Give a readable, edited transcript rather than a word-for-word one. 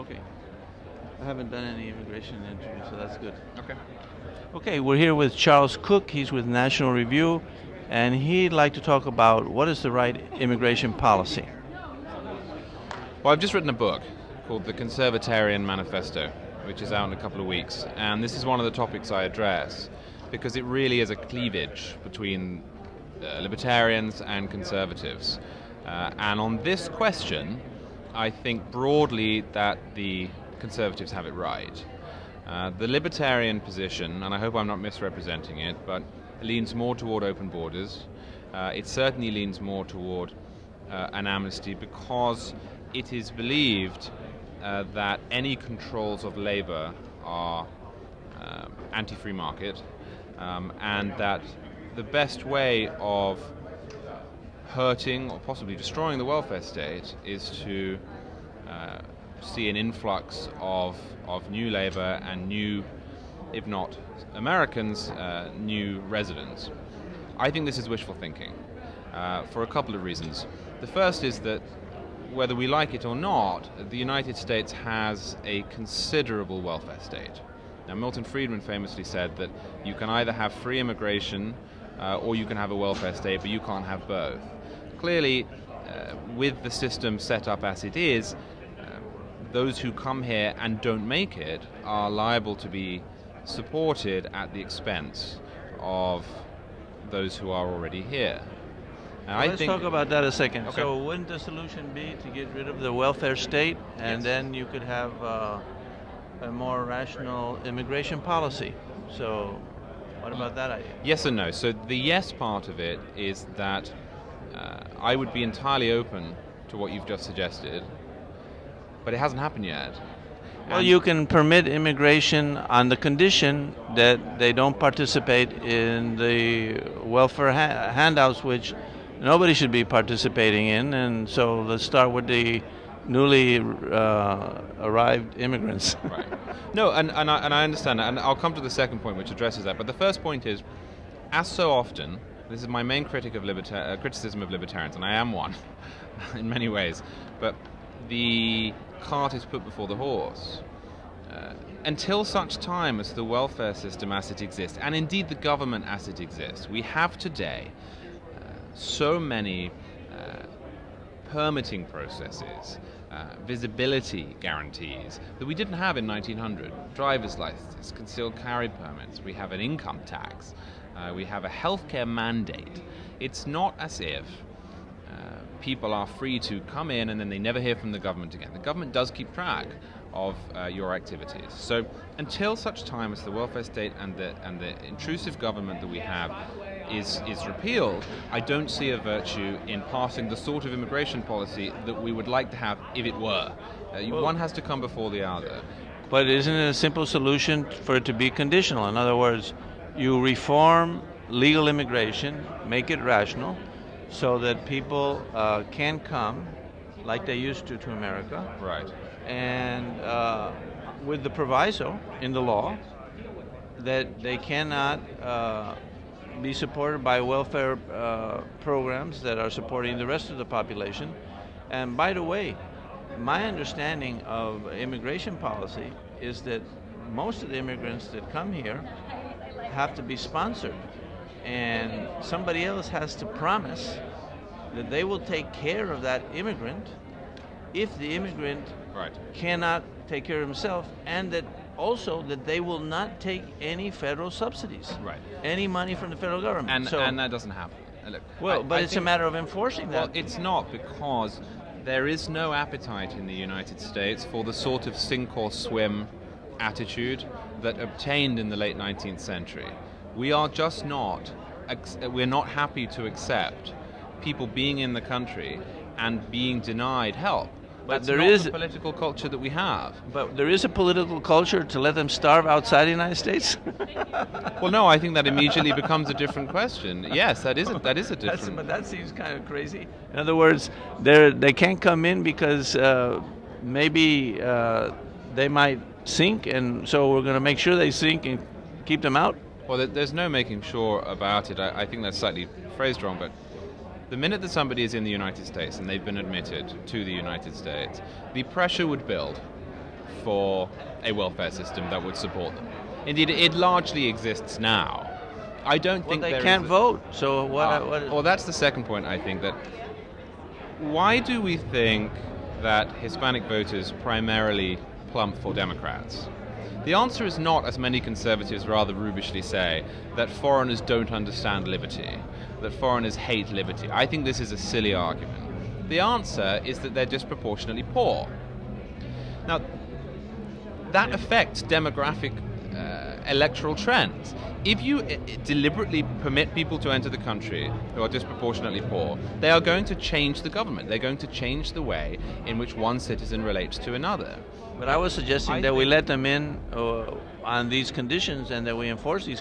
Okay. I haven't done any immigration interviews, so that's good. Okay. Okay, we're here with Charles Cooke. He's with National Review, and he'd like to talk about what is the right immigration policy. Well, I've just written a book called The Conservatarian Manifesto, which is out in a couple of weeks, and this is one of the topics I address because it really is a cleavage between libertarians and conservatives. And on this question, I think broadly that the conservatives have it right. The libertarian position, and I hope I'm not misrepresenting it, but leans more toward open borders. It certainly leans more toward an amnesty because it is believed that any controls of labor are anti-free market, and that the best way of hurting or possibly destroying the welfare state is to see an influx of new labor and new, if not Americans, new residents. I think this is wishful thinking for a couple of reasons. The first is that whether we like it or not, the United States has a considerable welfare state. Now, Milton Friedman famously said that you can either have free immigration or you can have a welfare state, but you can't have both. Clearly, with the system set up as it is, those who come here and don't make it are liable to be supported at the expense of those who are already here. Well, let's talk about that a second. Okay. So wouldn't the solution be to get rid of the welfare state, and then you could have a more rational immigration policy? So what about that idea? Yes and no. So the yes part of it is that I would be entirely open to what you've just suggested, but it hasn't happened yet. Well, you can permit immigration on the condition that they don't participate in the welfare handouts, which nobody should be participating in. And so let's start with the newly arrived immigrants. Right. No, and I understand that, and I'll come to the second point, which addresses that. But the first point is, as so often, this is my main criticism of libertarians, and I am one in many ways, but the cart is put before the horse. Until such time as the welfare system as it exists, and indeed the government as it exists, we have today so many permitting processes, visibility guarantees that we didn't have in 1900. Driver's licenses, concealed carry permits, we have an income tax, we have a healthcare mandate. It's not as if people are free to come in and then they never hear from the government again. The government does keep track of your activities. So until such time as the welfare state and the intrusive government that we have is repealed, I don't see a virtue in passing the sort of immigration policy that we would like to have if it were. One has to come before the other. But isn't it a simple solution for it to be conditional? In other words, you reform legal immigration, make it rational, so that people can come like they used to America. Right. And with the proviso in the law that they cannot be supported by welfare programs that are supporting the rest of the population. And by the way, my understanding of immigration policy is that most of the immigrants that come here have to be sponsored, and somebody else has to promise that they will take care of that immigrant if the immigrant cannot take care of himself, and that also that they will not take any federal subsidies, any money from the federal government. And that doesn't happen. Look, well, but it's a matter of enforcing that. Well, it's not, because there is no appetite in the United States for the sort of sink or swim attitude that obtained in the late 19th century. We are just not, we're not happy to accept people being in the country and being denied help. But That's not the political culture that we have. But there is a political culture to let them starve outside the United States? Well, no, I think that immediately becomes a different question. Yes, that is a different... But that seems kind of crazy. In other words, they can't come in because maybe they might sink, and so we're going to make sure they sink and keep them out? Well, there's no making sure about it. I think that's slightly phrased wrong, but the minute that somebody is in the United States and they've been admitted to the United States, the pressure would build for a welfare system that would support them. Indeed, it largely exists now. I don't think they can't vote. So what? Well, that's the second point. I think that why do we think that Hispanic voters primarily plump for Democrats? The answer is not, as many conservatives rather roguishly say, that foreigners don't understand liberty, that foreigners hate liberty. I think this is a silly argument. The answer is that they're disproportionately poor. Now, that affects demographic electoral trends. If you deliberately permit people to enter the country who are disproportionately poor, they are going to change the government. They're going to change the way in which one citizen relates to another. But I was suggesting that we let them in on these conditions and that we enforce these